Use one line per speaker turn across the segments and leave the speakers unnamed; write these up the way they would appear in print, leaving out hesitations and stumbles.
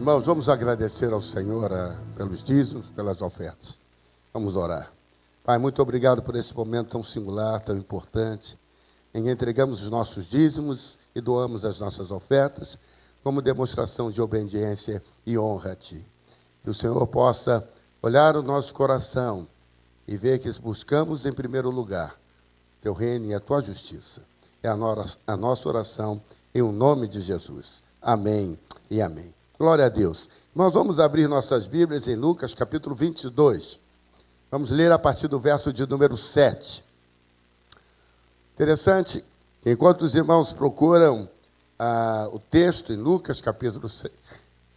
Irmãos, vamos agradecer ao Senhor pelos dízimos, pelas ofertas. Vamos orar. Pai, muito obrigado por esse momento tão singular, tão importante, em que entregamos os nossos dízimos e doamos as nossas ofertas, como demonstração de obediência e honra a Ti. Que o Senhor possa olhar o nosso coração e ver que buscamos em primeiro lugar Teu reino e a Tua justiça. É a nossa oração em o nome de Jesus. Amém e amém. Glória a Deus. Nós vamos abrir nossas Bíblias em Lucas, capítulo 22. Vamos ler a partir do verso de número 7. Interessante que enquanto os irmãos procuram o texto em Lucas, capítulo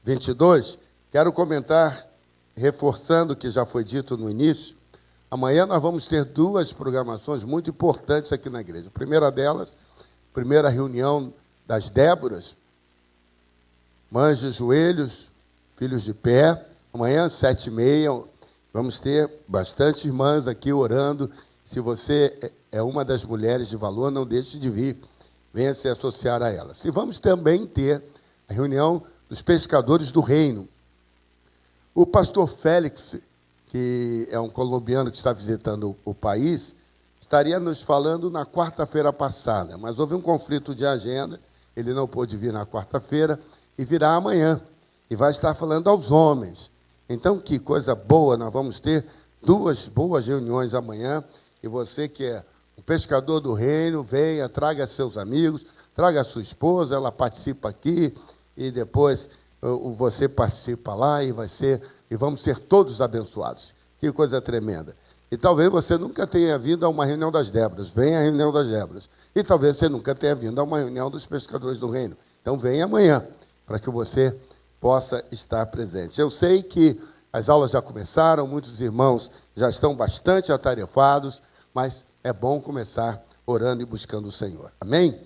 22, quero comentar, reforçando o que já foi dito no início. Amanhã nós vamos ter duas programações muito importantes aqui na igreja. A primeira delas, primeira reunião das Déboras, mães de joelhos, filhos de pé. Amanhã, 7h30, vamos ter bastante irmãs aqui orando. Se você é uma das mulheres de valor, não deixe de vir. Venha se associar a elas. E vamos também ter a reunião dos pescadores do reino. O pastor Félix, que é um colombiano que está visitando o país, estaria nos falando na quarta-feira passada, mas houve um conflito de agenda, ele não pôde vir na quarta-feira, e virá amanhã, e vai estar falando aos homens. Então, que coisa boa, nós vamos ter duas boas reuniões amanhã, e você que é um pescador do reino, venha, traga seus amigos, traga a sua esposa, ela participa aqui, e depois você participa lá, e vamos ser todos abençoados. Que coisa tremenda. E talvez você nunca tenha vindo a uma reunião das Déboras, venha à reunião das Déboras. E talvez você nunca tenha vindo a uma reunião dos pescadores do reino. Então, venha amanhã, para que você possa estar presente. Eu sei que as aulas já começaram, muitos irmãos já estão bastante atarefados, mas é bom começar orando e buscando o Senhor. Amém?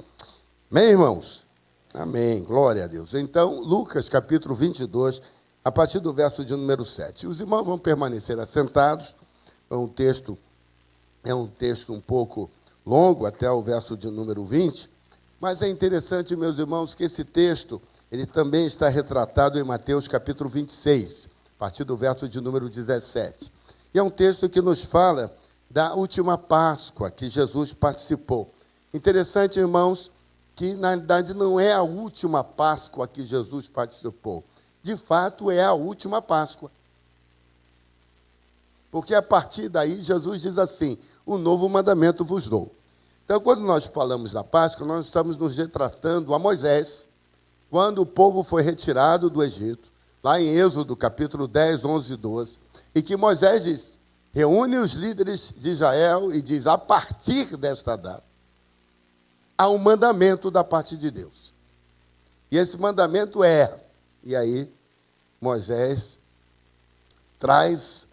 Amém, irmãos? Amém, glória a Deus. Então, Lucas, capítulo 22, a partir do verso de número 7. Os irmãos vão permanecer assentados, é um texto um pouco longo, até o verso de número 20, mas é interessante, meus irmãos, que esse texto ele também está retratado em Mateus capítulo 26, a partir do verso de número 17. E é um texto que nos fala da última Páscoa que Jesus participou. Interessante, irmãos, que na verdade não é a última Páscoa que Jesus participou. De fato, é a última Páscoa. Porque a partir daí, Jesus diz assim, um novo mandamento vos dou. Então, quando nós falamos da Páscoa, nós estamos nos retratando a Moisés, quando o povo foi retirado do Egito, lá em Êxodo, capítulo 10, 11 e 12, e que Moisés diz, reúne os líderes de Israel e diz, a partir desta data, há um mandamento da parte de Deus. E esse mandamento é, e aí Moisés traz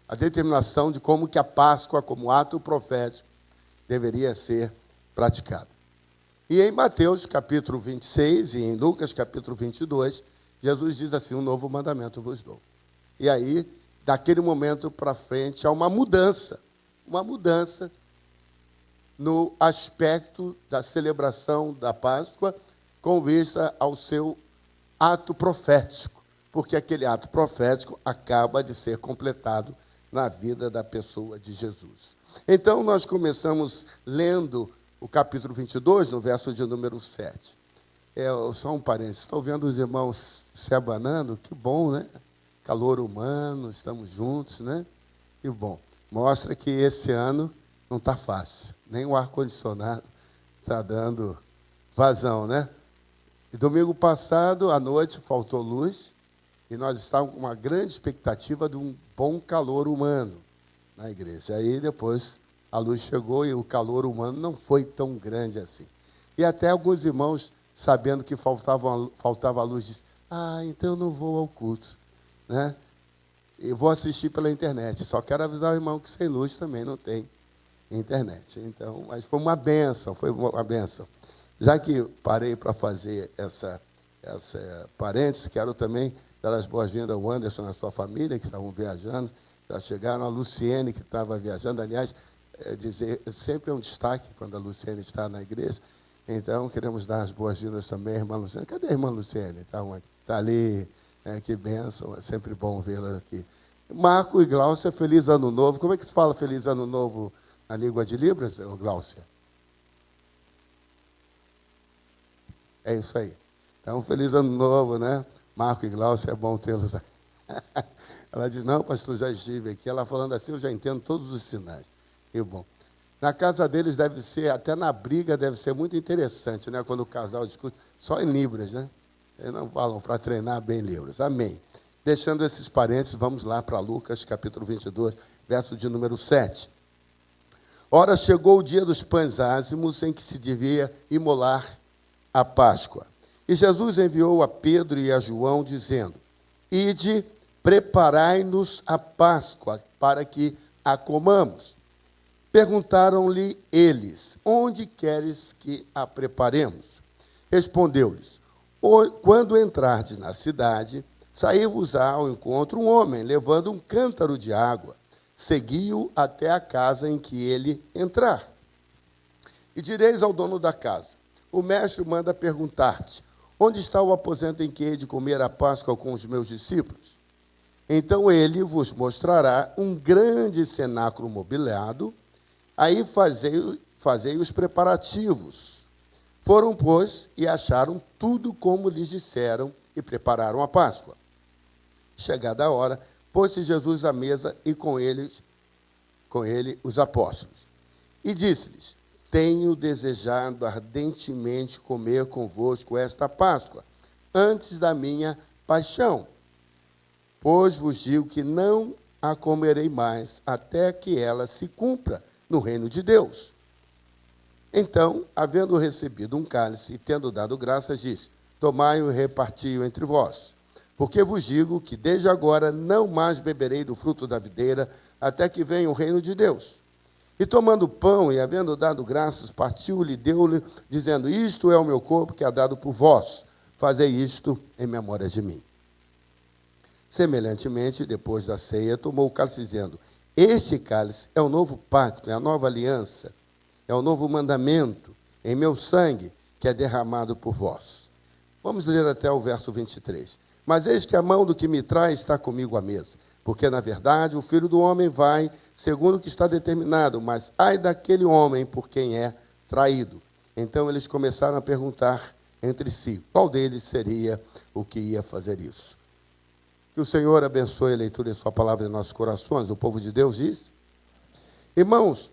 a determinação de como que a Páscoa, como ato profético, deveria ser praticada. E em Mateus, capítulo 26, e em Lucas, capítulo 22, Jesus diz assim, um novo mandamento vos dou. E aí, daquele momento para frente, há uma mudança no aspecto da celebração da Páscoa, com vista ao seu ato profético, porque aquele ato profético acaba de ser completado na vida da pessoa de Jesus. Então, nós começamos lendo o capítulo 22, no verso de número 7. Só um parênteses, estou vendo os irmãos se abanando, que bom, né? Calor humano, estamos juntos, né? Que bom. Mostra que esse ano não está fácil, nem o ar-condicionado está dando vazão, né? E domingo passado, à noite, faltou luz, e nós estávamos com uma grande expectativa de um bom calor humano na igreja. Aí depois a luz chegou e o calor humano não foi tão grande assim. E até alguns irmãos, sabendo que faltava luz, disseram, então eu não vou ao culto, né? Eu vou assistir pela internet. Só quero avisar o irmão que sem luz também não tem internet. Então, mas foi uma bênção. Já que parei para fazer essa parênteses, quero também dar as boas-vindas ao Anderson e à sua família, que estavam viajando. Já chegaram, a Luciene, que estava viajando. Aliás, sempre é um destaque quando a Luciene está na igreja. Então, queremos dar as boas-vindas também à irmã Luciene. Cadê a irmã Luciene? Está onde? Está ali, Que bênção, é sempre bom vê-la aqui. Marco e Gláucia, feliz ano novo. Como é que se fala feliz ano novo na língua de Libras, Gláucia? É isso aí. Então, feliz ano novo, né? Marco e Gláucia, é bom tê-los aqui. Ela diz, não, pastor, já estive aqui. Ela falando assim, eu já entendo todos os sinais. Que bom. Na casa deles deve ser, até na briga, deve ser muito interessante, né? Quando o casal discute, só em Libras, né? Eles não falam para treinar bem Libras. Amém. Deixando esses parênteses, vamos lá para Lucas, capítulo 22, verso de número 7. Ora, chegou o dia dos pães ázimos, em que se devia imolar a Páscoa. E Jesus enviou a Pedro e a João, dizendo, ide, preparai-nos a Páscoa, para que a comamos. Perguntaram-lhe eles, onde queres que a preparemos? Respondeu-lhes, quando entrardes na cidade, saí-vos-á ao encontro um homem, levando um cântaro de água. Segui-o até a casa em que ele entrar. E direis ao dono da casa, o mestre manda perguntar-te, onde está o aposento em que hei de comer a Páscoa com os meus discípulos? Então ele vos mostrará um grande cenáculo mobiliado, aí fazei os preparativos. Foram, pois, e acharam tudo como lhes disseram e prepararam a Páscoa. Chegada a hora, pôs-se Jesus à mesa e com ele os apóstolos. E disse-lhes, tenho desejado ardentemente comer convosco esta Páscoa, antes da minha paixão. Pois vos digo que não a comerei mais, até que ela se cumpra no reino de Deus. Então, havendo recebido um cálice e tendo dado graças, disse, tomai-o e reparti-o entre vós. Porque vos digo que desde agora não mais beberei do fruto da videira, até que venha o reino de Deus. E tomando pão e havendo dado graças, partiu-lhe e deu-lhe, dizendo, isto é o meu corpo que é dado por vós. Fazei isto em memória de mim. Semelhantemente, depois da ceia, tomou o cálice, dizendo, este cálice é o novo pacto, é a nova aliança, é o novo mandamento em meu sangue, que é derramado por vós. Vamos ler até o verso 23. Mas eis que a mão do que me traz está comigo à mesa, porque, na verdade, o Filho do Homem vai, segundo o que está determinado, mas ai daquele homem por quem é traído. Então eles começaram a perguntar entre si, qual deles seria o que ia fazer isso? Que o Senhor abençoe a leitura de sua palavra em nossos corações. O povo de Deus diz. Irmãos,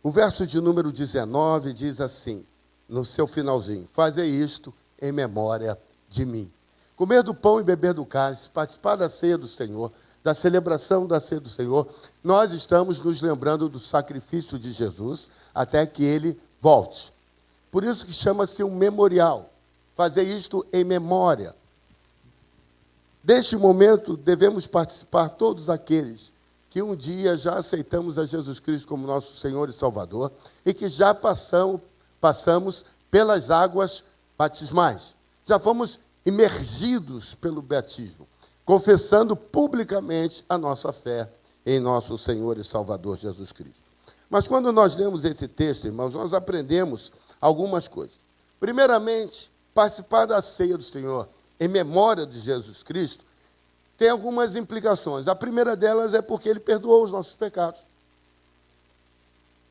o verso de número 19 diz assim, no seu finalzinho, fazei isto em memória de mim. Comer do pão e beber do cálice, participar da ceia do Senhor, da celebração da ceia do Senhor, nós estamos nos lembrando do sacrifício de Jesus até que ele volte. Por isso que chama-se um memorial. Fazer isto em memória. Deste momento, devemos participar todos aqueles que um dia já aceitamos a Jesus Cristo como nosso Senhor e Salvador e que já passamos pelas águas batismais. Já fomos imergidos pelo batismo, confessando publicamente a nossa fé em nosso Senhor e Salvador Jesus Cristo. Mas quando nós lemos esse texto, irmãos, nós aprendemos algumas coisas. Primeiramente, participar da ceia do Senhor em memória de Jesus Cristo tem algumas implicações. A primeira delas é porque ele perdoou os nossos pecados.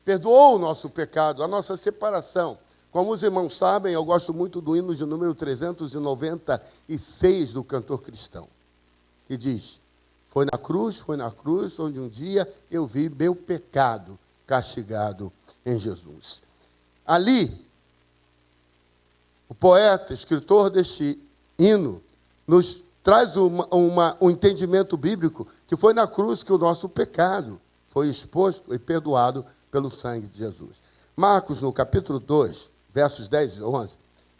Perdoou o nosso pecado, a nossa separação. Como os irmãos sabem, eu gosto muito do hino de número 396 do cantor cristão, que diz, foi na cruz, onde um dia eu vi meu pecado castigado em Jesus. Ali, o poeta, escritor deste hino, nos traz um entendimento bíblico que foi na cruz que o nosso pecado foi exposto e perdoado pelo sangue de Jesus. Marcos, no capítulo 2, versos 10 e 11,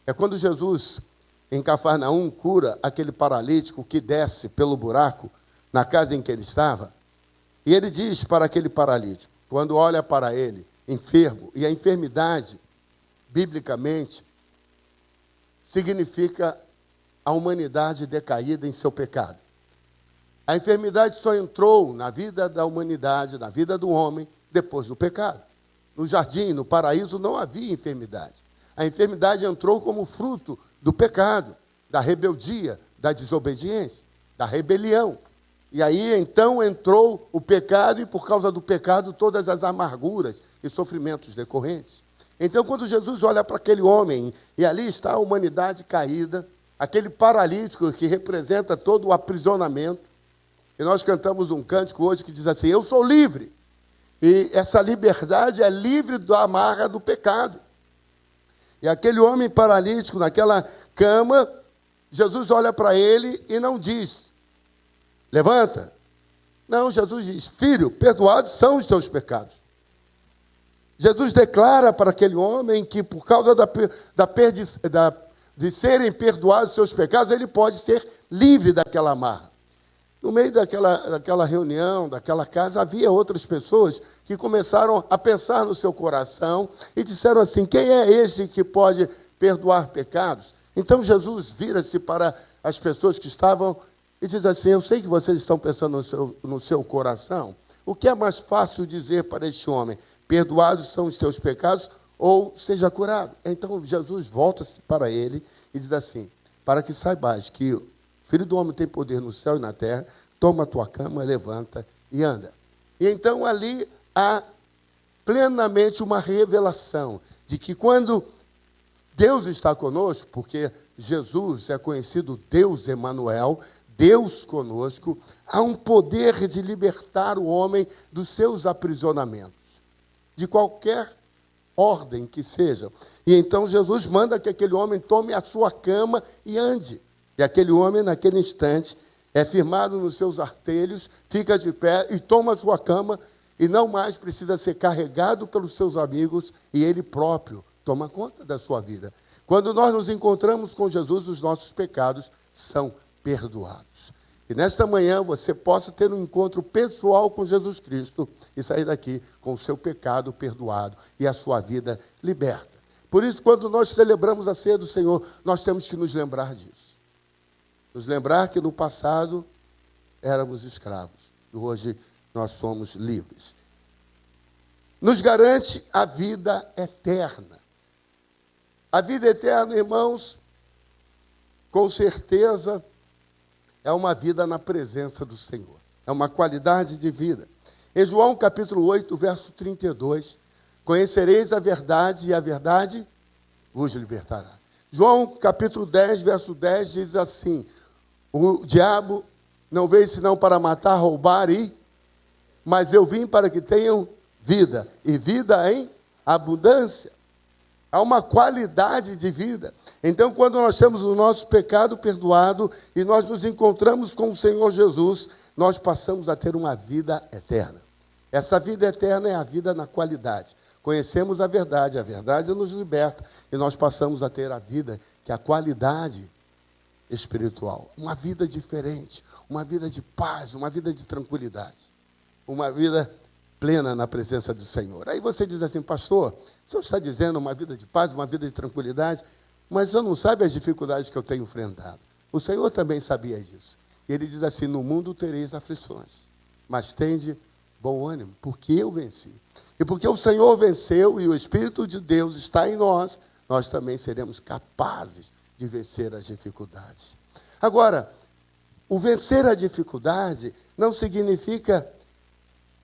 é quando Jesus, em Cafarnaum, cura aquele paralítico que desce pelo buraco na casa em que ele estava. E ele diz para aquele paralítico, quando olha para ele, enfermo, e a enfermidade, biblicamente, significa a humanidade decaída em seu pecado. A enfermidade só entrou na vida da humanidade, na vida do homem, depois do pecado. No jardim, no paraíso, não havia enfermidade. A enfermidade entrou como fruto do pecado, da rebeldia, da desobediência, da rebelião. E aí, então, entrou o pecado e, por causa do pecado, todas as amarguras e sofrimentos decorrentes. Então, quando Jesus olha para aquele homem, e ali está a humanidade caída, aquele paralítico que representa todo o aprisionamento, e nós cantamos um cântico hoje que diz assim: eu sou livre. E essa liberdade é livre da amarra do pecado. E aquele homem paralítico naquela cama, Jesus olha para ele e não diz: levanta. Não, Jesus diz: filho, perdoados são os teus pecados. Jesus declara para aquele homem que, por causa de serem perdoados os seus pecados, ele pode ser livre daquela amarra. No meio daquela reunião, daquela casa, havia outras pessoas que começaram a pensar no seu coração e disseram assim: quem é esse que pode perdoar pecados? Então Jesus vira-se para as pessoas que estavam e diz assim: eu sei que vocês estão pensando no seu coração. O que é mais fácil dizer para este homem? Perdoados são os teus pecados, ou seja curado. Então Jesus volta-se para ele e diz assim: para que saibais que o Filho do Homem tem poder no céu e na terra, toma a tua cama, levanta e anda. E então ali há plenamente uma revelação de que quando Deus está conosco, porque Jesus é conhecido Deus Emanuel, Deus conosco, há um poder de libertar o homem dos seus aprisionamentos, de qualquer ordem que seja. E então Jesus manda que aquele homem tome a sua cama e ande. E aquele homem, naquele instante, é firmado nos seus artelhos, fica de pé e toma a sua cama e não mais precisa ser carregado pelos seus amigos e ele próprio toma conta da sua vida. Quando nós nos encontramos com Jesus, os nossos pecados são perdoados. E nesta manhã você possa ter um encontro pessoal com Jesus Cristo e sair daqui com o seu pecado perdoado e a sua vida liberta. Por isso, quando nós celebramos a ceia do Senhor, nós temos que nos lembrar disso. Nos lembrar que no passado éramos escravos e hoje nós somos livres. Nos garante a vida eterna. A vida eterna, irmãos, com certeza é uma vida na presença do Senhor. É uma qualidade de vida. Em João capítulo 8, verso 32, conhecereis a verdade e a verdade vos libertará. João capítulo 10, verso 10 diz assim: o diabo não veio senão para matar, roubar mas eu vim para que tenham vida, e vida em abundância. Há uma qualidade de vida. Então, quando nós temos o nosso pecado perdoado e nós nos encontramos com o Senhor Jesus, nós passamos a ter uma vida eterna. Essa vida eterna é a vida na qualidade. Conhecemos a verdade nos liberta e nós passamos a ter a vida, que é a qualidade espiritual. Uma vida diferente, uma vida de paz, uma vida de tranquilidade. Uma vida plena na presença do Senhor. Aí você diz assim: pastor, o senhor está dizendo uma vida de paz, uma vida de tranquilidade, mas eu não sabe as dificuldades que eu tenho enfrentado. O Senhor também sabia disso. E ele diz assim: no mundo tereis aflições, mas tende bom ânimo, porque eu venci. E porque o Senhor venceu e o Espírito de Deus está em nós, nós também seremos capazes de vencer as dificuldades. Agora, o vencer a dificuldade não significa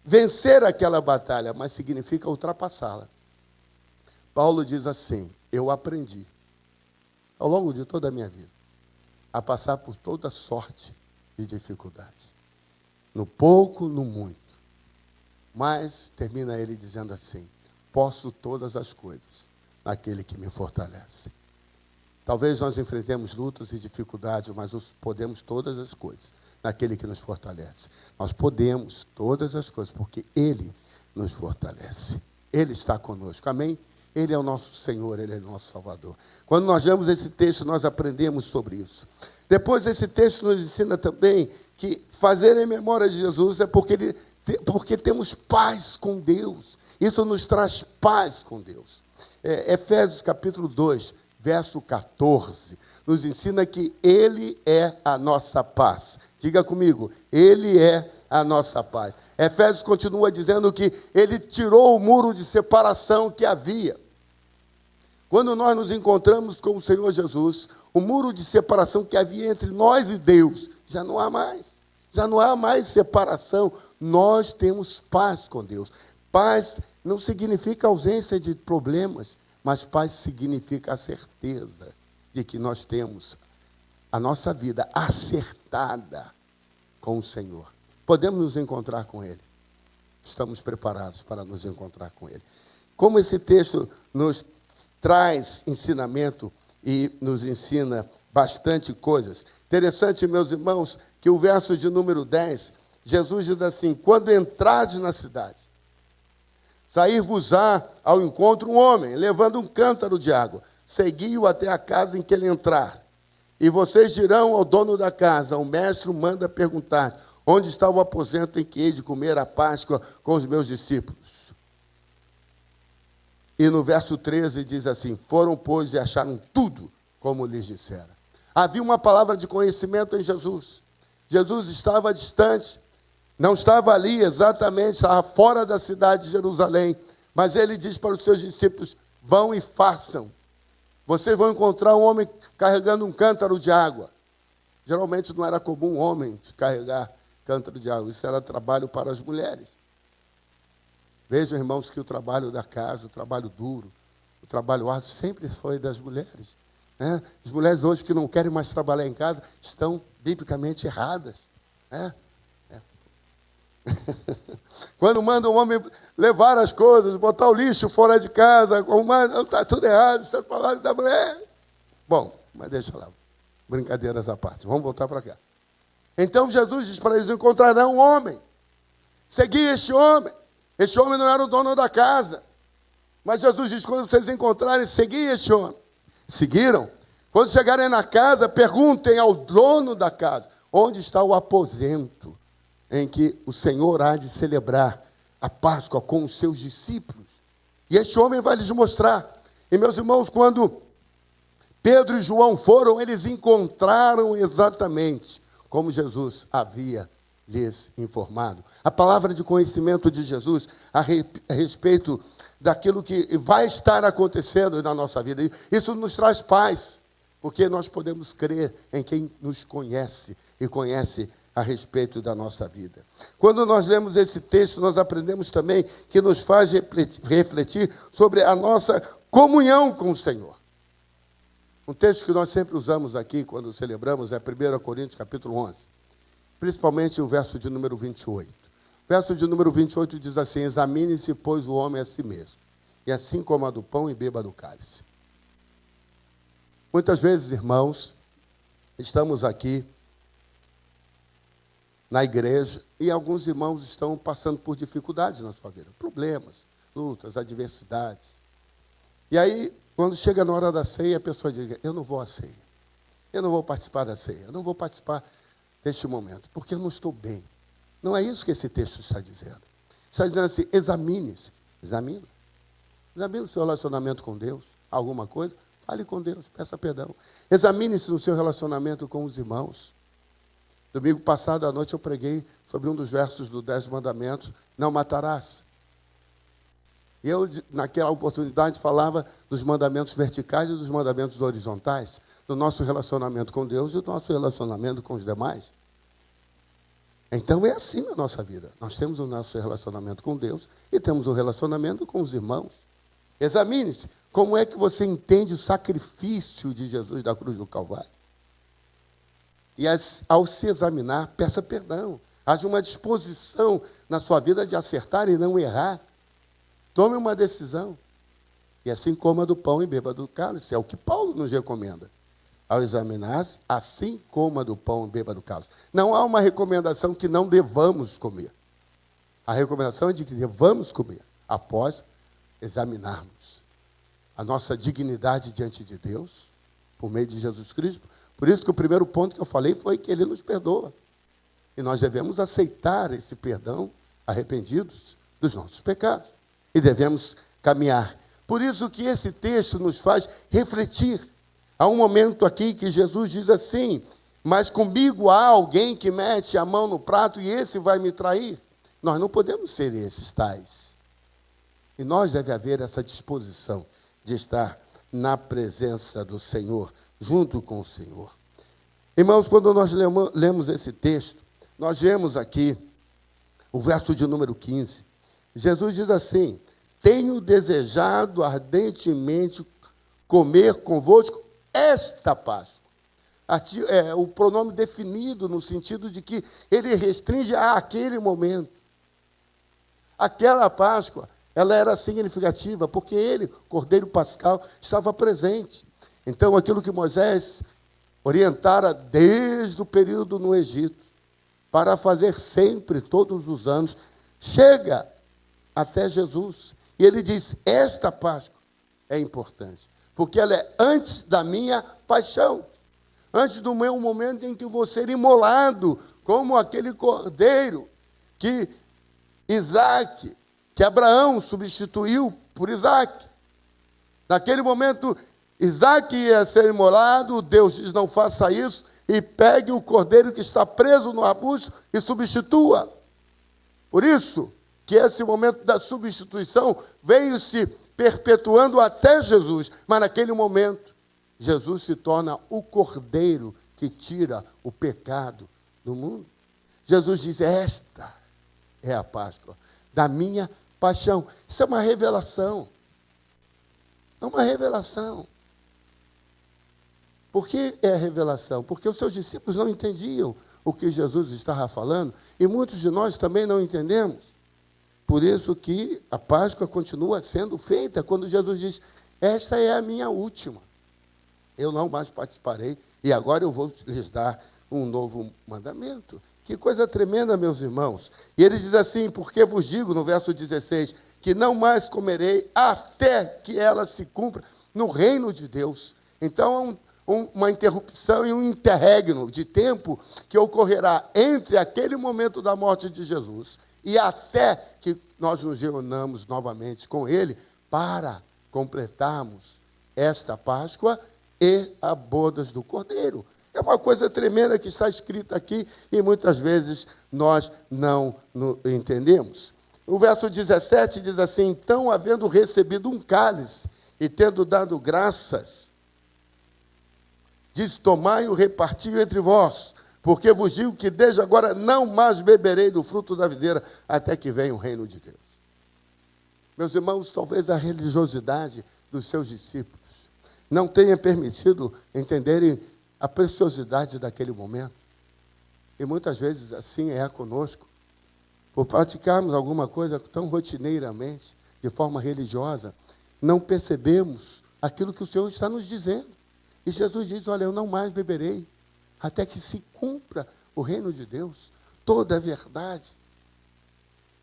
vencer aquela batalha, mas significa ultrapassá-la. Paulo diz assim: eu aprendi, ao longo de toda a minha vida, a passar por toda sorte de dificuldades. No pouco, no muito. Mas, termina ele dizendo assim: posso todas as coisas naquele que me fortalece. Talvez nós enfrentemos lutas e dificuldades, mas podemos todas as coisas naquele que nos fortalece. Nós podemos todas as coisas, porque Ele nos fortalece. Ele está conosco, amém? Ele é o nosso Senhor, Ele é o nosso Salvador. Quando nós lemos esse texto, nós aprendemos sobre isso. Depois, esse texto nos ensina também que fazer em memória de Jesus é porque temos paz com Deus. Isso nos traz paz com Deus. Efésios capítulo 2, verso 14, nos ensina que Ele é a nossa paz. Diga comigo: Ele é a nossa paz. Efésios continua dizendo que Ele tirou o muro de separação que havia. Quando nós nos encontramos com o Senhor Jesus, o muro de separação que havia entre nós e Deus, já não há mais. Já não há mais separação. Nós temos paz com Deus. Paz não significa ausência de problemas, mas paz significa a certeza de que nós temos a nossa vida acertada com o Senhor. Podemos nos encontrar com Ele. Estamos preparados para nos encontrar com Ele. Como esse texto nos traz ensinamento e nos ensina bastante coisas. Interessante, meus irmãos, que o verso de número 10, Jesus diz assim: quando entrardes na cidade, sair-vos-á ao encontro um homem, levando um cântaro de água. Segui-o até a casa em que ele entrar. E vocês dirão ao dono da casa: o mestre manda perguntar, onde está o aposento em que hei de comer a Páscoa com os meus discípulos? E no verso 13 diz assim: foram, pois, e acharam tudo como lhes dissera. Havia uma palavra de conhecimento em Jesus. Jesus estava distante, não estava ali exatamente, estava fora da cidade de Jerusalém. Mas ele diz para os seus discípulos: vão e façam. Vocês vão encontrar um homem carregando um cântaro de água. Geralmente não era comum um homem carregar cântaro de água. Isso era trabalho para as mulheres. Vejam, irmãos, que o trabalho da casa, o trabalho duro, o trabalho árduo, sempre foi das mulheres. Né? As mulheres hoje que não querem mais trabalhar em casa estão biblicamente erradas. Né? Quando manda um homem levar as coisas, botar o lixo fora de casa, está tudo errado, está para lá da mulher. Bom, mas deixa lá. Brincadeiras à parte. Vamos voltar para cá. Então Jesus diz para eles: encontrarão um homem. Segui este homem. Este homem não era o dono da casa. Mas Jesus diz: quando vocês encontrarem, segui este homem. Seguiram. Quando chegarem na casa, perguntem ao dono da casa: onde está o aposento em que o Senhor há de celebrar a Páscoa com os seus discípulos? E este homem vai lhes mostrar. E, meus irmãos, quando Pedro e João foram, eles encontraram exatamente como Jesus havia lhes informado. A palavra de conhecimento de Jesus a respeito daquilo que vai estar acontecendo na nossa vida. Isso nos traz paz, porque nós podemos crer em quem nos conhece e conhece a respeito da nossa vida. Quando nós lemos esse texto, nós aprendemos também que nos faz refletir sobre a nossa comunhão com o Senhor. Um texto que nós sempre usamos aqui quando celebramos é 1 Coríntios capítulo 11. Principalmente o verso de número 28. O verso de número 28 diz assim: examine-se, pois, o homem a si mesmo, e assim coma do pão e beba do cálice. Muitas vezes, irmãos, estamos aqui na igreja e alguns irmãos estão passando por dificuldades na sua vida, problemas, lutas, adversidades. E aí, quando chega na hora da ceia, a pessoa diz: eu não vou à ceia, eu não vou participar da ceia, eu não vou participar deste momento, porque eu não estou bem. Não é isso que esse texto está dizendo. Está dizendo assim: examine-se. Examine o seu relacionamento com Deus. Alguma coisa, fale com Deus, peça perdão. Examine-se no seu relacionamento com os irmãos. Domingo passado à noite eu preguei sobre um dos versos do 10 mandamentos: não matarás. E eu, naquela oportunidade, falava dos mandamentos verticais e dos mandamentos horizontais, do nosso relacionamento com Deus e do nosso relacionamento com os demais. Então é assim na nossa vida. Nós temos o nosso relacionamento com Deus e temos o relacionamento com os irmãos. Examine-se. Como é que você entende o sacrifício de Jesus da cruz do Calvário? E ao se examinar, peça perdão. Haja uma disposição na sua vida de acertar e não errar. Tome uma decisão. E assim coma do pão e beba do cálice. É o que Paulo nos recomenda. Ao examinar-se, assim coma do pão e beba do cálice. Não há uma recomendação que não devamos comer. A recomendação é de que devamos comer após examinarmos a nossa dignidade diante de Deus, por meio de Jesus Cristo. Por isso que o primeiro ponto que eu falei foi que Ele nos perdoa. E nós devemos aceitar esse perdão, arrependidos dos nossos pecados. E devemos caminhar. Por isso que esse texto nos faz refletir. Há um momento aqui que Jesus diz assim: mas comigo há alguém que mete a mão no prato e esse vai me trair. Nós não podemos ser esses tais. E nós deve haver essa disposição de estar na presença do Senhor, junto com o Senhor. Irmãos, quando nós lemos esse texto, nós vemos aqui o verso de número 15. Jesus diz assim: tenho desejado ardentemente comer convosco esta Páscoa. O pronome definido no sentido de que ele restringe àquele momento. Aquela Páscoa, ela era significativa, porque ele, Cordeiro Pascal, estava presente. Então, aquilo que Moisés orientara desde o período no Egito, para fazer sempre, todos os anos, chega até Jesus. E ele diz, esta Páscoa é importante, porque ela é antes da minha paixão, antes do meu momento em que vou ser imolado, como aquele cordeiro que Abraão substituiu por Isaac. Naquele momento, Isaac ia ser imolado, Deus diz, não faça isso, e pegue o cordeiro que está preso no arbusto e substitua. Por isso que esse momento da substituição veio se perpetuando até Jesus, mas naquele momento, Jesus se torna o cordeiro que tira o pecado do mundo. Jesus diz, esta é a Páscoa da minha paixão. Isso é uma revelação. É uma revelação. Por que é revelação? Porque os seus discípulos não entendiam o que Jesus estava falando, e muitos de nós também não entendemos. Por isso que a Páscoa continua sendo feita, quando Jesus diz, esta é a minha última. Eu não mais participarei, e agora eu vou lhes dar um novo mandamento. Que coisa tremenda, meus irmãos. E ele diz assim, porque vos digo, no verso 16, que não mais comerei até que ela se cumpra no reino de Deus. Então, uma interrupção e um interregno de tempo que ocorrerá entre aquele momento da morte de Jesus e até que nós nos reunamos novamente com ele para completarmos esta Páscoa e a bodas do Cordeiro. É uma coisa tremenda que está escrita aqui e muitas vezes nós não entendemos. O verso 17 diz assim, então, havendo recebido um cálice e tendo dado graças, diz, tomai-o, reparti-o entre vós, porque vos digo que desde agora não mais beberei do fruto da videira, até que venha o reino de Deus. Meus irmãos, talvez a religiosidade dos seus discípulos não tenha permitido entenderem a preciosidade daquele momento. E muitas vezes assim é conosco. Por praticarmos alguma coisa tão rotineiramente, de forma religiosa, não percebemos aquilo que o Senhor está nos dizendo. E Jesus diz, olha, eu não mais beberei, até que se cumpra o reino de Deus, toda a verdade.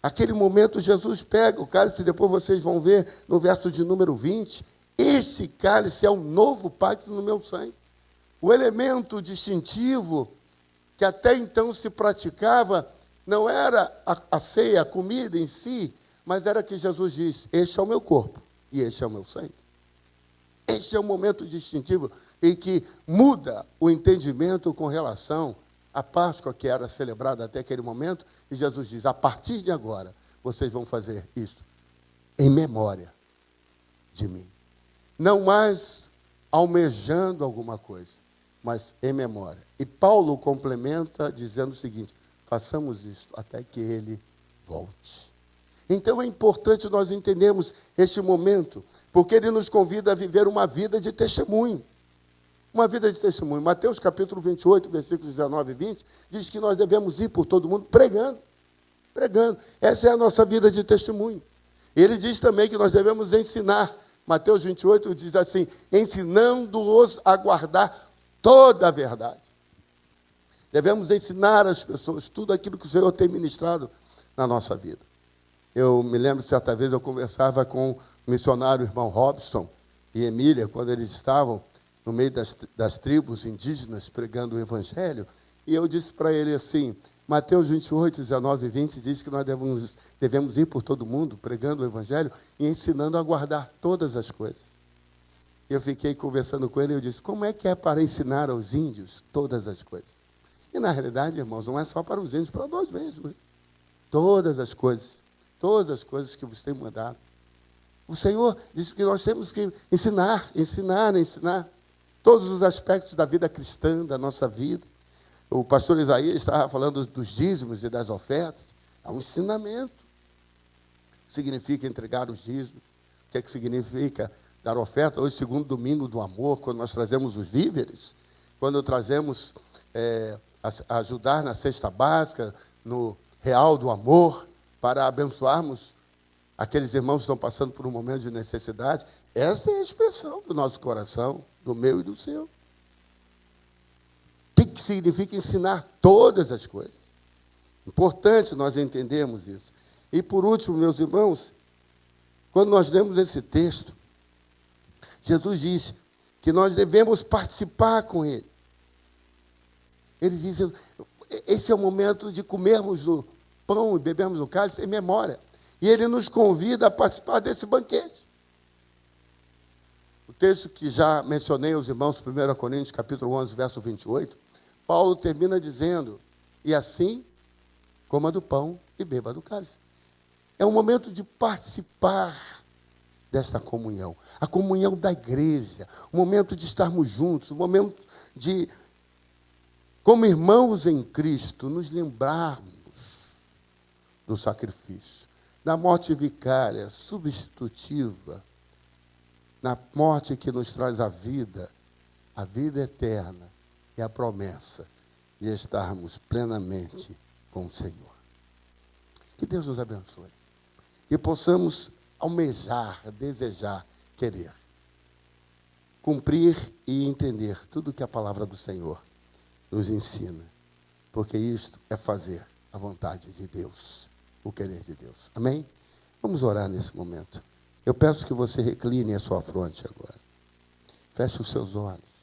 Aquele momento Jesus pega o cálice, depois vocês vão ver no verso de número 20, esse cálice é o novo pacto no meu sangue. O elemento distintivo que até então se praticava não era a ceia, a comida em si, mas era que Jesus diz, este é o meu corpo e este é o meu sangue. Este é o momento distintivo em que muda o entendimento com relação à Páscoa que era celebrada até aquele momento, e Jesus diz, a partir de agora, vocês vão fazer isso em memória de mim. Não mais almejando alguma coisa, mas em memória. E Paulo complementa dizendo o seguinte, façamos isso até que ele volte. Então é importante nós entendermos este momento, porque ele nos convida a viver uma vida de testemunho. Uma vida de testemunho. Mateus capítulo 28, versículos 19 e 20, diz que nós devemos ir por todo mundo pregando. Pregando. Essa é a nossa vida de testemunho. Ele diz também que nós devemos ensinar. Mateus 28 diz assim, ensinando-os a guardar toda a verdade. Devemos ensinar às pessoas tudo aquilo que o Senhor tem ministrado na nossa vida. Eu me lembro, certa vez, eu conversava com o missionário irmão Robson e Emília, quando eles estavam no meio das tribos indígenas pregando o Evangelho, e eu disse para ele assim, Mateus 28, 19 e 20 diz que nós devemos ir por todo mundo pregando o Evangelho e ensinando a guardar todas as coisas. Eu fiquei conversando com ele e eu disse, como é que é para ensinar aos índios todas as coisas? E na realidade, irmãos, não é só para os índios, para nós mesmos. Todas as coisas que vos tenho mandado. O Senhor diz que nós temos que ensinar todos os aspectos da vida cristã, da nossa vida. O pastor Isaías estava falando dos dízimos e das ofertas. É um ensinamento. O que significa entregar os dízimos? O que é que significa dar oferta? Hoje, segundo domingo do amor, quando nós trazemos os víveres, quando trazemos ajudar na cesta básica, no real do amor, para abençoarmos aqueles irmãos que estão passando por um momento de necessidade, essa é a expressão do nosso coração, do meu e do seu. O que significa ensinar todas as coisas? Importante nós entendermos isso. E por último, meus irmãos, quando nós lemos esse texto, Jesus diz que nós devemos participar com Ele. Ele diz, esse é o momento de comermos do pão e bebermos o cálice em memória. E Ele nos convida a participar desse banquete. O texto que já mencionei aos irmãos, 1 Coríntios, capítulo 11, verso 28, Paulo termina dizendo, e assim, coma do pão e beba do cálice. É um momento de participar desta comunhão. A comunhão da igreja, o momento de estarmos juntos, o momento de, como irmãos em Cristo, nos lembrarmos do sacrifício, da morte vicária, substitutiva, na morte que nos traz a vida eterna e a promessa de estarmos plenamente com o Senhor. Que Deus nos abençoe. Que possamos almejar, desejar, querer, cumprir e entender tudo que a palavra do Senhor nos ensina. Porque isto é fazer a vontade de Deus, o querer de Deus. Amém? Vamos orar nesse momento. Eu peço que você recline a sua fronte agora. Feche os seus olhos.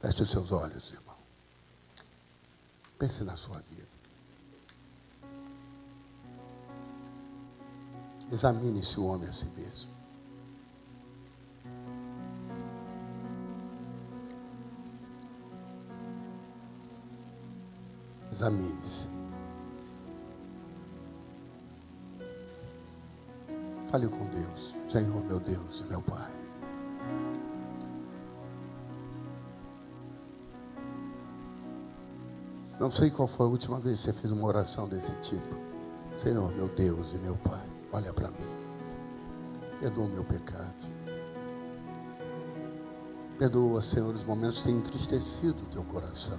Feche os seus olhos, irmão. Pense na sua vida. Examine-se o homem a si mesmo. Examine-se. Fale com Deus. Senhor, meu Deus e meu Pai. Não sei qual foi a última vez que você fez uma oração desse tipo. Senhor, meu Deus e meu Pai, olha para mim. Perdoa o meu pecado. Perdoa, Senhor, os momentos que têm entristecido o teu coração.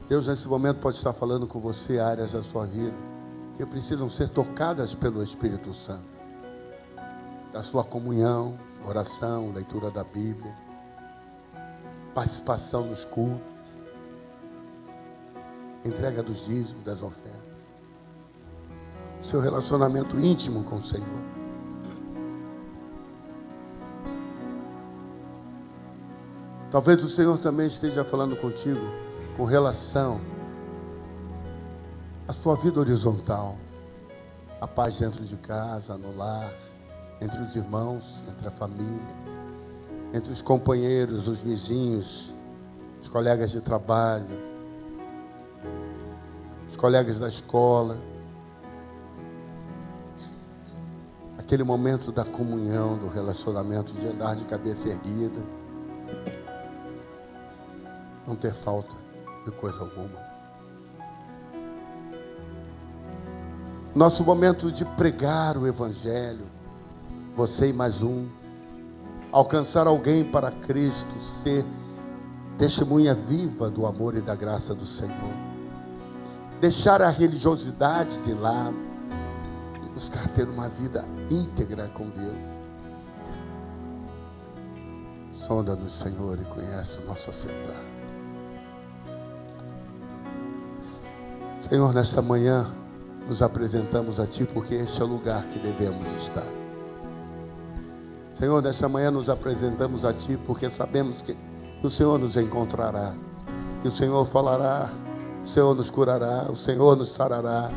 Deus, nesse momento, pode estar falando com você áreas da sua vida que precisam ser tocadas pelo Espírito Santo. Da sua comunhão, oração, leitura da Bíblia, participação nos cultos, entrega dos dízimos, das ofertas, o seu relacionamento íntimo com o Senhor. Talvez o Senhor também esteja falando contigo com relação à sua vida horizontal, a paz dentro de casa, no lar, entre os irmãos, entre a família, entre os companheiros, os vizinhos, os colegas de trabalho, os colegas da escola. Aquele momento da comunhão, do relacionamento, de andar de cabeça erguida, não ter falta de coisa alguma. Nosso momento de pregar o Evangelho, você e mais um, alcançar alguém para Cristo, ser testemunha viva do amor e da graça do Senhor. Deixar a religiosidade de lado e buscar ter uma vida íntegra com Deus. Sonda-nos, Senhor, e conhece o nosso assentar. Senhor, nesta manhã nos apresentamos a Ti, porque este é o lugar que devemos estar. Senhor, nesta manhã nos apresentamos a Ti, porque sabemos que o Senhor nos encontrará, que o Senhor falará, o Senhor nos curará, o Senhor nos sarará,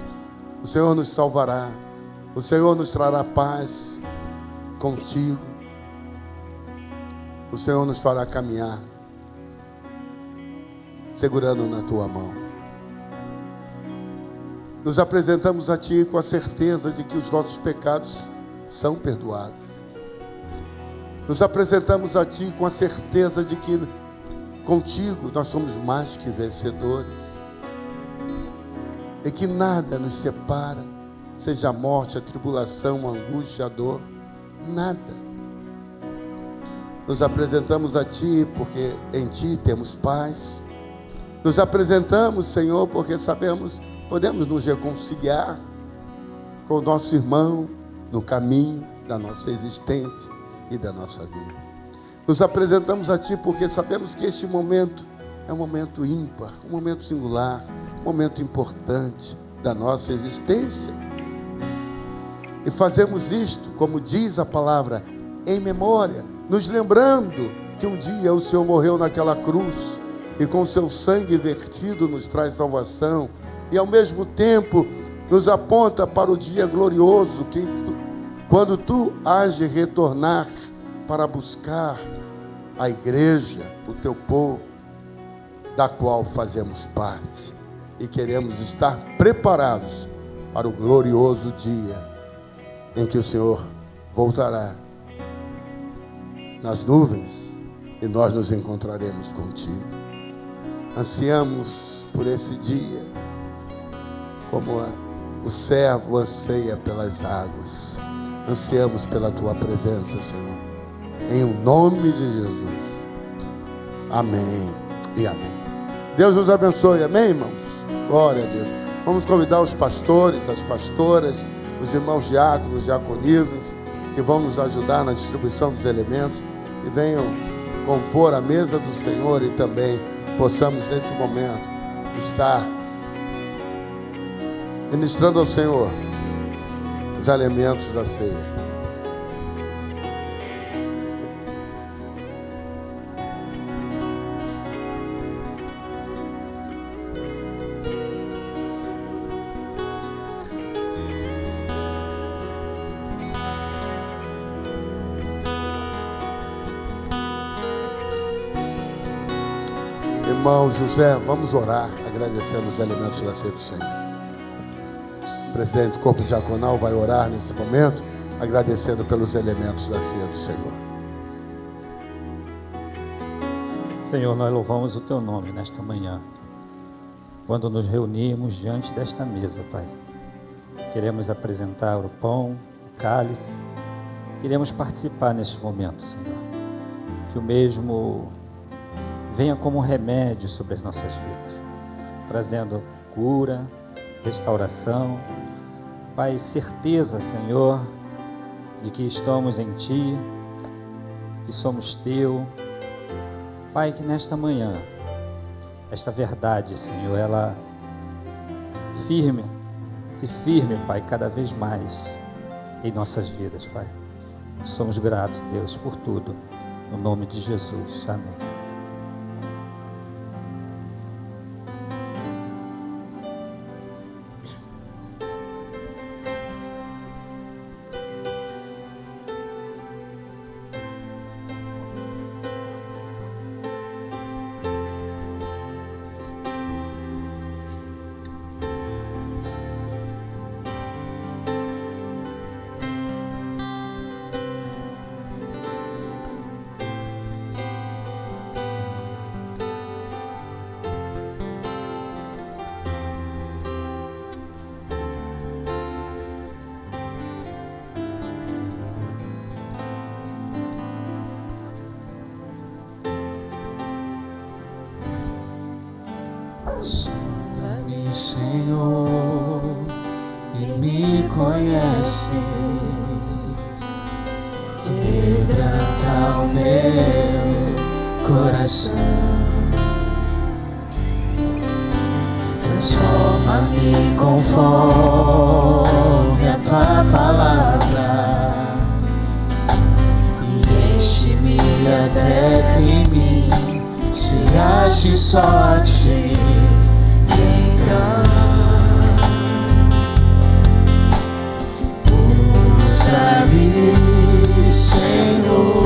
o Senhor nos salvará, O Senhor nos trará paz contigo. O Senhor nos fará caminhar segurando na tua mão. Nos apresentamos a Ti com a certeza de que os nossos pecados são perdoados. Nos apresentamos a Ti com a certeza de que contigo nós somos mais que vencedores. E que nada nos separa, seja a morte, a tribulação, a angústia, a dor, nada. Nos apresentamos a Ti porque em Ti temos paz. Nos apresentamos, Senhor, porque sabemos, podemos nos reconciliar com o nosso irmão no caminho da nossa existência e da nossa vida. Nos apresentamos a Ti porque sabemos que este momento é um momento ímpar, um momento singular, um momento importante da nossa existência. E fazemos isto, como diz a palavra, em memória, nos lembrando que um dia o Senhor morreu naquela cruz e com o seu sangue vertido nos traz salvação e ao mesmo tempo nos aponta para o dia glorioso quando Tu hás de retornar para buscar a igreja, o Teu povo, da qual fazemos parte, e queremos estar preparados para o glorioso dia em que o Senhor voltará nas nuvens e nós nos encontraremos contigo. Ansiamos por esse dia como o servo anseia pelas águas. Ansiamos pela Tua presença, Senhor, em o nome de Jesus. Amém e amém. Deus nos abençoe, amém, irmãos? Glória a Deus. Vamos convidar os pastores, as pastoras, os irmãos diáconos, diaconisas, que vão nos ajudar na distribuição dos elementos, e venham compor a mesa do Senhor e também possamos nesse momento estar ministrando ao Senhor os elementos da ceia. Irmão José, vamos orar agradecendo os elementos da ceia do Senhor. O presidente do corpo diaconal vai orar nesse momento, agradecendo pelos elementos da ceia do Senhor.
Senhor, nós louvamos o Teu nome nesta manhã, quando nos reunimos diante desta mesa, Pai. Queremos apresentar o pão, o cálice, queremos participar neste momento, Senhor. Que o mesmo venha como um remédio sobre as nossas vidas, trazendo cura, restauração, Pai, certeza, Senhor, de que estamos em Ti, que somos Teu. Pai, que nesta manhã, esta verdade, Senhor, ela se firme, Pai, cada vez mais em nossas vidas, Pai. Somos gratos, Deus, por tudo, no nome de Jesus. Amém.
Sonda-me, Senhor, e me conheces. Quebranta o meu coração. Transforma-me conforme a Tua palavra e enche-me até que em mim se ache só a Ti. Então Senhor.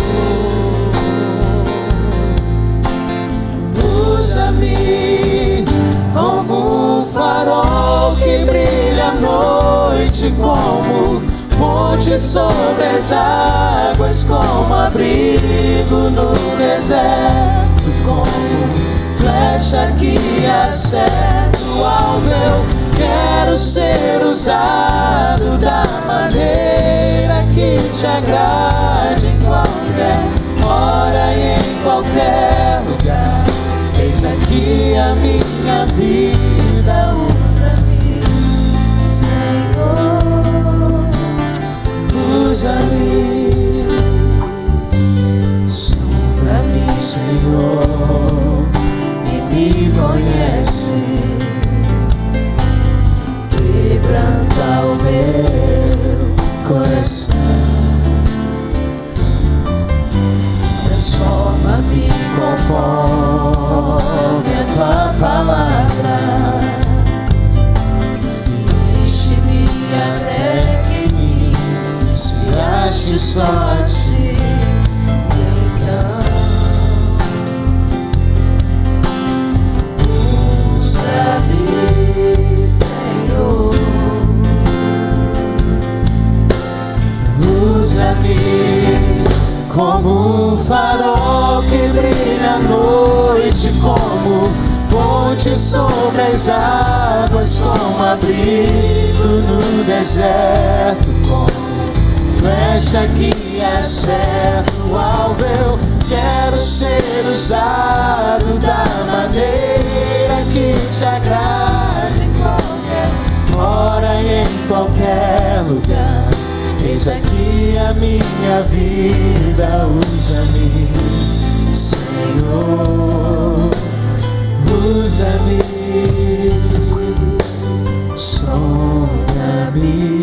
Usa-me como um farol que brilha à noite, como ponte sobre as águas, como abrigo no deserto, como flecha que acerta o alvo. Eu quero ser usado da maneira que te agrade, em qualquer hora e em qualquer lugar. Eis aqui a minha vida, usa-me, Senhor, usa-me, sonda-me, Senhor, e me conheces, quebranta o meu coração, transforma-me conforme a tua palavra, e enche-me até que em mim se ache só a ti. Então usa-me, Senhor, usa-me como um farol que brilha à noite, como ponte sobre as águas, como abrigo no deserto, como flecha que acerta o alvo. Eu quero ser usado da maneira que te agrade, em qualquer hora e em qualquer lugar. Eis aqui a minha vida, usa-me, Senhor, usa-me, sonda-me,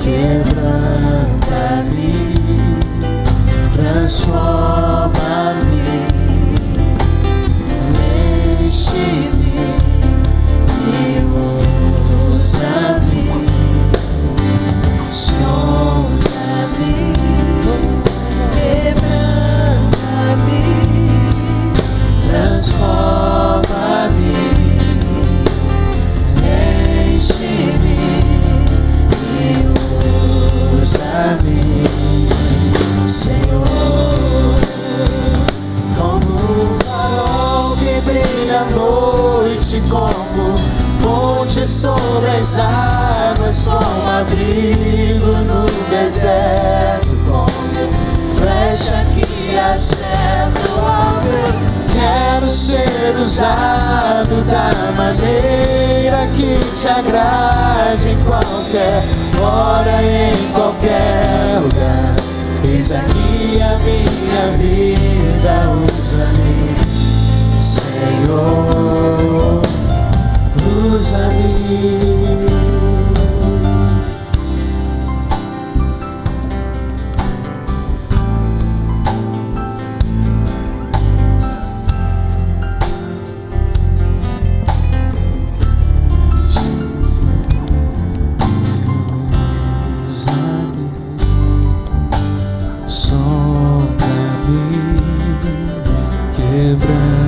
quebranta-me, transforma-me, enche-me e usa-me. Sonda-me, quebranta-me, transforma-me, enche-me e usa-me, Senhor, como um farol que brilha à noite, como ponte sobre as águas, como abrigo no deserto, como flecha que acerta o alvo. Eu quero ser usado da maneira que te agrade, em qualquer hora e em qualquer lugar. Eis aqui a minha vida, usa-me, Senhor, usa-me.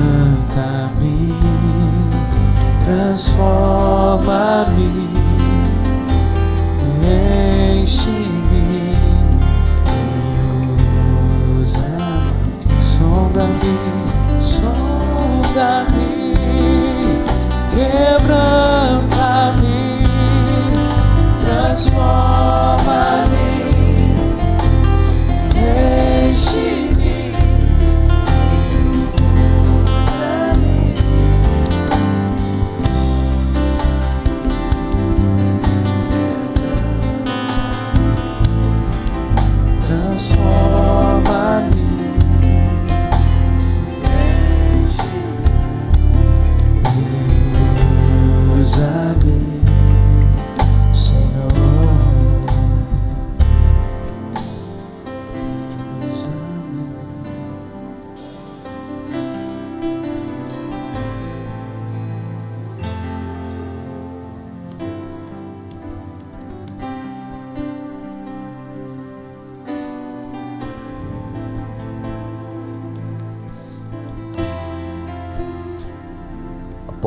Quebranta-me, transforma-me, enche-me e usa-me. Sonda-me, sonda-me, quebranta-me, transforma-me, enche-me. Transforma-me,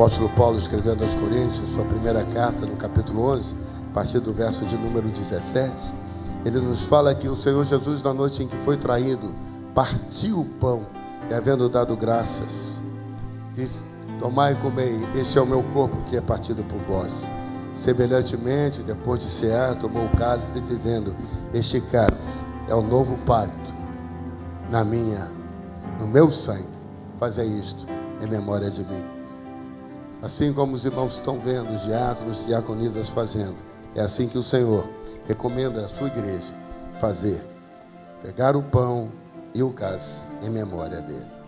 apóstolo Paulo, escrevendo aos Coríntios, sua primeira carta, no capítulo 11, a partir do verso de número 17, ele nos fala que o Senhor Jesus, na noite em que foi traído, partiu o pão e, havendo dado graças, disse: tomai e comei, este é o meu corpo que é partido por vós. Semelhantemente, depois de cear, tomou o cálice, dizendo: este cálice é o novo pacto no meu sangue. Fazei isto em memória de mim. Assim como os irmãos estão vendo, os diáconos e diaconisas fazendo, é assim que o Senhor recomenda à sua igreja fazer: pegar o pão e o cálice em memória dele.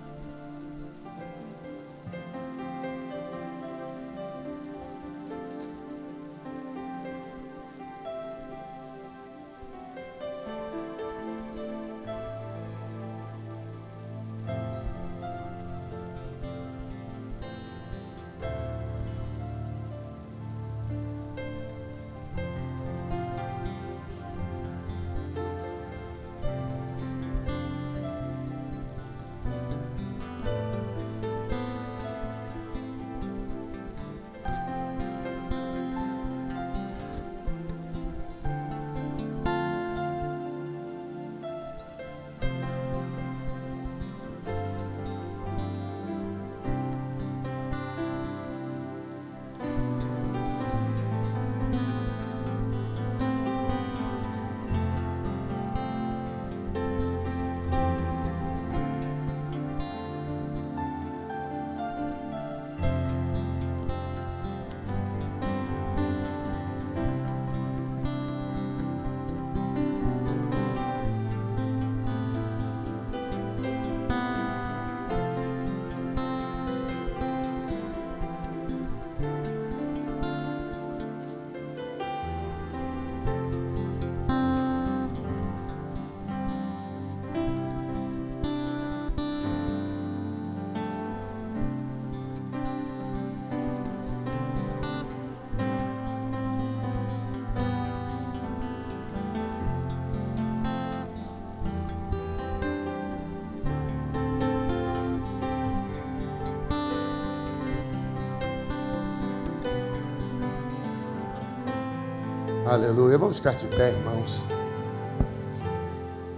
Aleluia. Vamos ficar de pé, irmãos.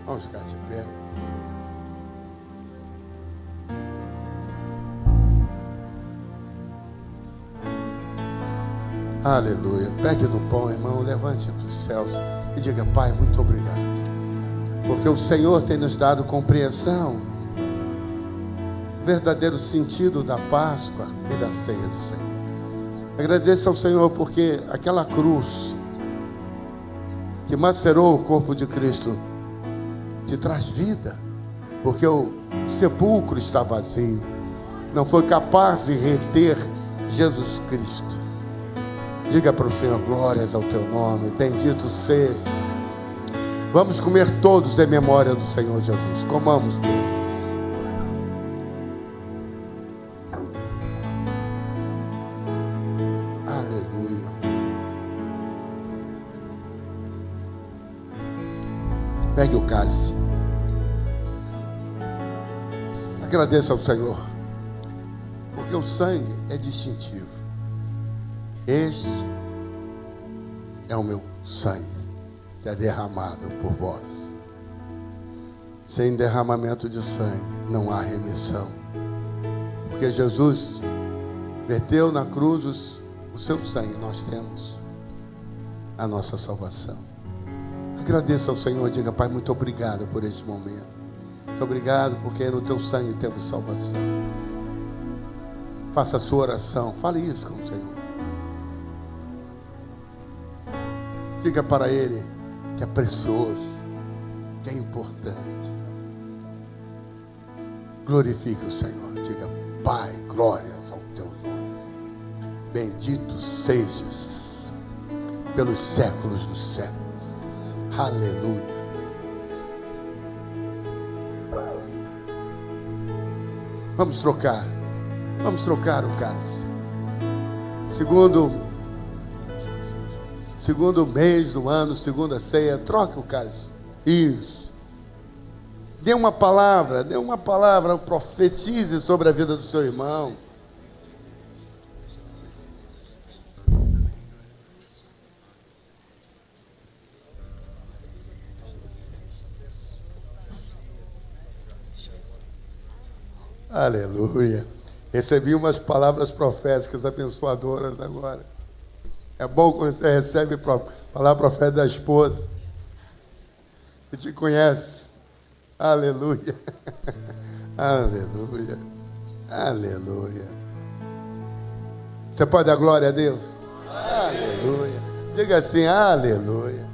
Vamos ficar de pé. Aleluia. Pegue do pão, irmão, levante para os céus e diga: Pai, muito obrigado, porque o Senhor tem nos dado compreensão, verdadeiro sentido da Páscoa e da ceia do Senhor. Agradeça ao Senhor porque aquela cruz que macerou o corpo de Cristo te traz vida, porque o sepulcro está vazio, não foi capaz de reter Jesus Cristo. Diga para o Senhor: glórias ao teu nome, bendito seja. Vamos comer todos em memória do Senhor Jesus. Comamos todos. Pegue o cálice. Agradeça ao Senhor, porque o sangue é distintivo. Este é o meu sangue, que é derramado por vós. Sem derramamento de sangue não há remissão, porque Jesus verteu na cruz o seu sangue. Nós temos a nossa salvação. Agradeça ao Senhor, diga: Pai, muito obrigado por este momento. Muito obrigado porque no teu sangue temos salvação. Faça a sua oração, fale isso com o Senhor. Diga para Ele que é precioso, que é importante. Glorifique o Senhor, diga: Pai, glórias ao teu nome. Bendito sejas pelos séculos dos séculos. Aleluia. Vamos trocar o cálice. Segundo mês do ano, segunda ceia, troque o cálice. Isso. Dê uma palavra, profetize sobre a vida do seu irmão. Aleluia. Recebi umas palavras proféticas abençoadoras agora. É bom quando você recebe palavra profética da esposa que te conhece. Aleluia. Aleluia. Aleluia. Você pode dar glória a Deus? Aleluia. Diga assim, aleluia.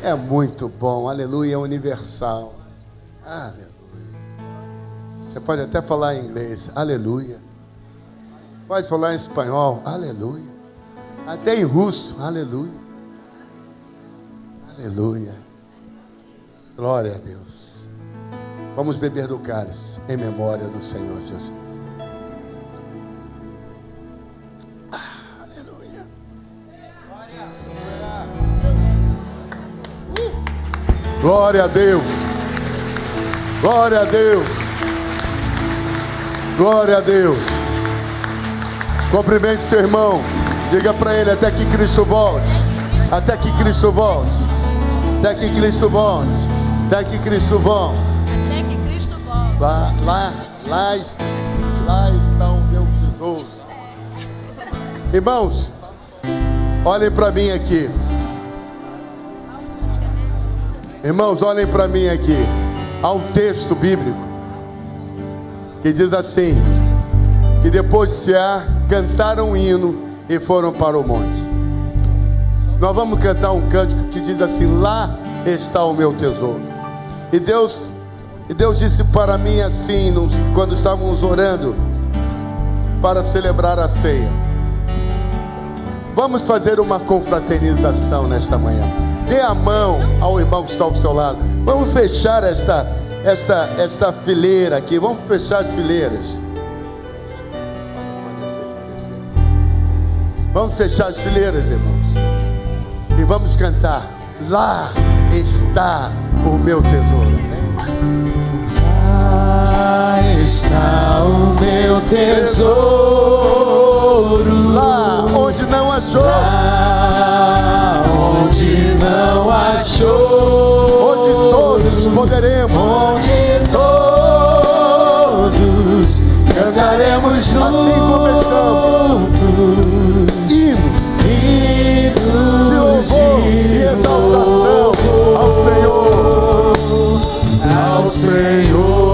É muito bom. Aleluia é universal. Aleluia. Você pode até falar em inglês. Aleluia. Pode falar em espanhol. Aleluia. Até em russo. Aleluia. Aleluia. Glória a Deus. Vamos beber do cálice em memória do Senhor Jesus. Aleluia. Glória a Deus. Glória a Deus. Glória a Deus. Cumprimente seu irmão. Diga para ele até que Cristo volte. Até que Cristo volte. Até que Cristo volte. Até que Cristo volte.
Até que Cristo volte.
Lá está o meu tesouro. Irmãos, olhem para mim aqui. Irmãos, olhem para mim aqui. Há um texto bíblico que diz assim: que depois de Sear, cantaram um hino e foram para o monte. Nós vamos cantar um cântico que diz assim: lá está o meu tesouro. E Deus disse para mim assim, quando estávamos orando para celebrar a ceia: vamos fazer uma confraternização nesta manhã. Dê a mão ao irmão que está ao seu lado. Vamos fechar esta fileira aqui. Vamos fechar as fileiras. Pode descer. Vamos fechar as fileiras, irmãos. E vamos cantar: lá está o meu tesouro. Amém?
Lá está o meu tesouro.
Lá onde não achou.
Lá onde não achou.
Onde todos poderemos.
Onde todos cantaremos juntos.
Assim como estamos. Hinos de louvor e exaltação ao Senhor.
Ao Senhor.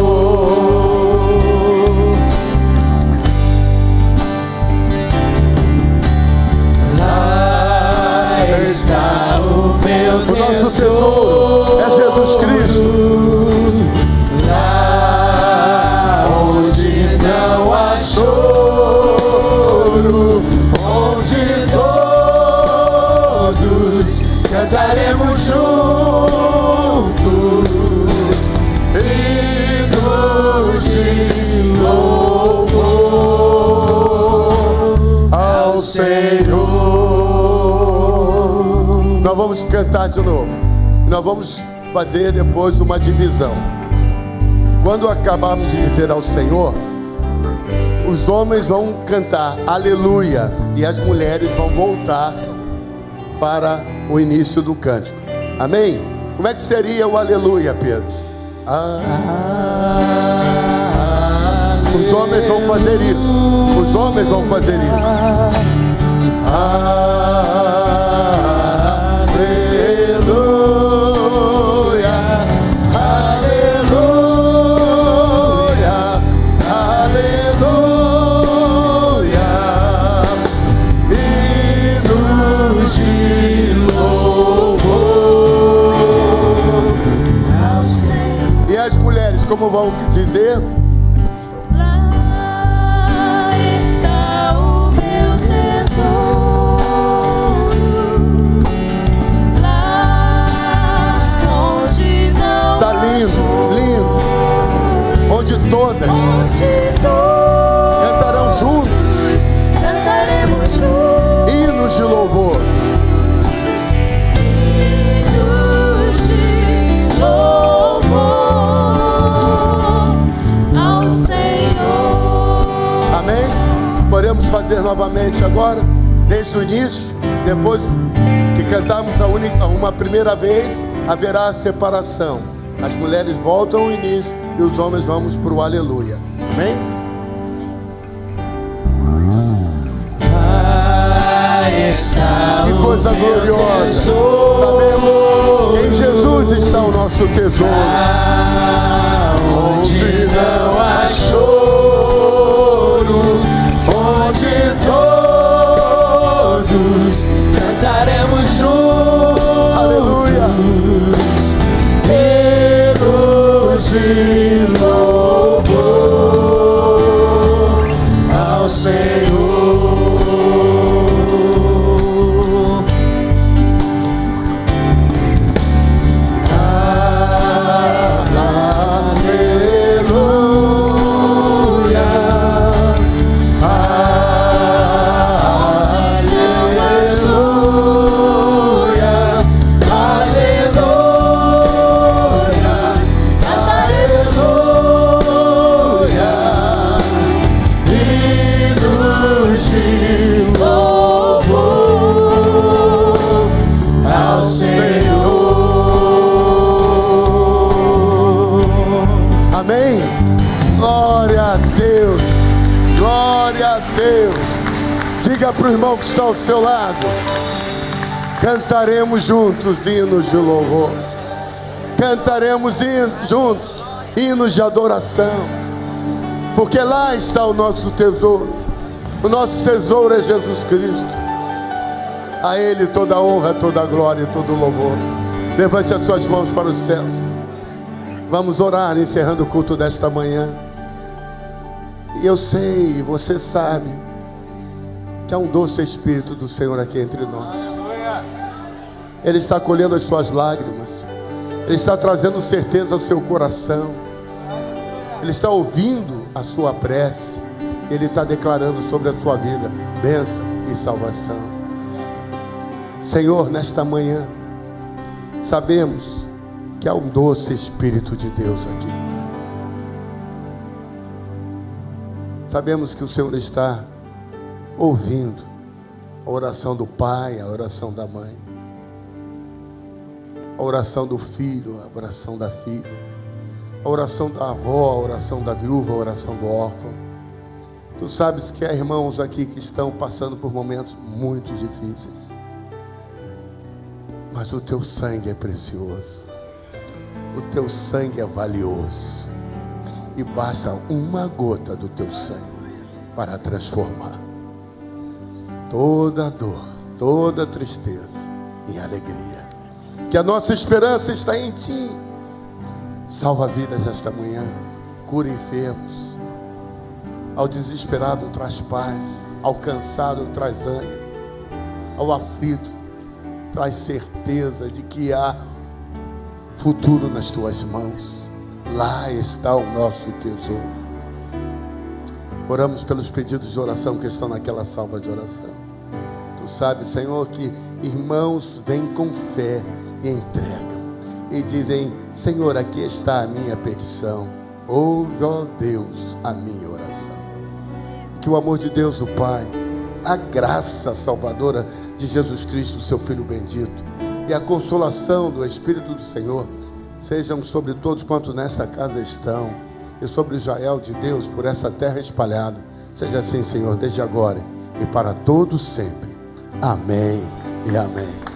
Lá está o meu tesouro.
O nosso tesouro é Jesus Cristo.
Lá onde não há choro, onde todos cantaremos juntos hinos de louvor ao Senhor.
Nós vamos cantar de novo. Nós vamos fazer depois uma divisão. Quando acabarmos de dizer ao Senhor, os homens vão cantar aleluia e as mulheres vão voltar para o início do cântico. Amém? Como é que seria o aleluia, Pedro? Os homens vão fazer isso. Os homens vão fazer isso. Como vão dizer?
Lá está o meu tesouro. Lá onde não
está lindo, lindo. Onde todas cantarão juntos.
Cantaremos juntos.
Hinos de louvor. Podemos fazer novamente agora, desde o início. Depois que cantarmos uma primeira vez, haverá a separação. As mulheres voltam ao início e os homens vamos para o aleluia. Amém? Que coisa gloriosa. Sabemos que em Jesus está o nosso tesouro. Onde não há choro, onde todos
cantaremos juntos.
Aleluia.
Hinos de louvor ao Senhor.
Amém? Glória a Deus. Glória a Deus. Diga para o irmão que está ao seu lado: cantaremos juntos hinos de louvor. Cantaremos juntos hinos de adoração. Porque lá está o nosso tesouro. O nosso tesouro é Jesus Cristo. A Ele toda a honra, toda a glória e todo o louvor. Levante as suas mãos para os céus. Vamos orar, encerrando o culto desta manhã. E eu sei, você sabe, que há um doce Espírito do Senhor aqui entre nós. Ele está colhendo as suas lágrimas. Ele está trazendo certeza ao seu coração. Ele está ouvindo a sua prece. Ele está declarando sobre a sua vida bênção e salvação. Senhor, nesta manhã, sabemos que há um doce Espírito de Deus aqui. Sabemos que o Senhor está ouvindo a oração do pai, a oração da mãe, a oração do filho, a oração da filha, a oração da avó, a oração da viúva, a oração do órfão. Tu sabes que há irmãos aqui que estão passando por momentos muito difíceis, mas o teu sangue é precioso. O teu sangue é valioso. E basta uma gota do teu sangue para transformar toda dor, toda tristeza em alegria. Que a nossa esperança está em Ti. Salva vidas nesta manhã. Cura enfermos. Ao desesperado traz paz. Ao cansado traz ânimo. Ao aflito traz certeza de que há futuro nas tuas mãos. Lá está o nosso tesouro. Oramos pelos pedidos de oração que estão naquela salva de oração. Tu sabes, Senhor, que irmãos vêm com fé e entregam e dizem: Senhor, aqui está a minha petição. Ouve, ó Deus, a minha oração. E que o amor de Deus, o Pai, a graça salvadora de Jesus Cristo, seu Filho bendito, e a consolação do Espírito do Senhor sejam sobre todos quantos nesta casa estão, e sobre Israel de Deus por essa terra espalhado. Seja assim, Senhor, desde agora e para todos sempre. Amém e amém.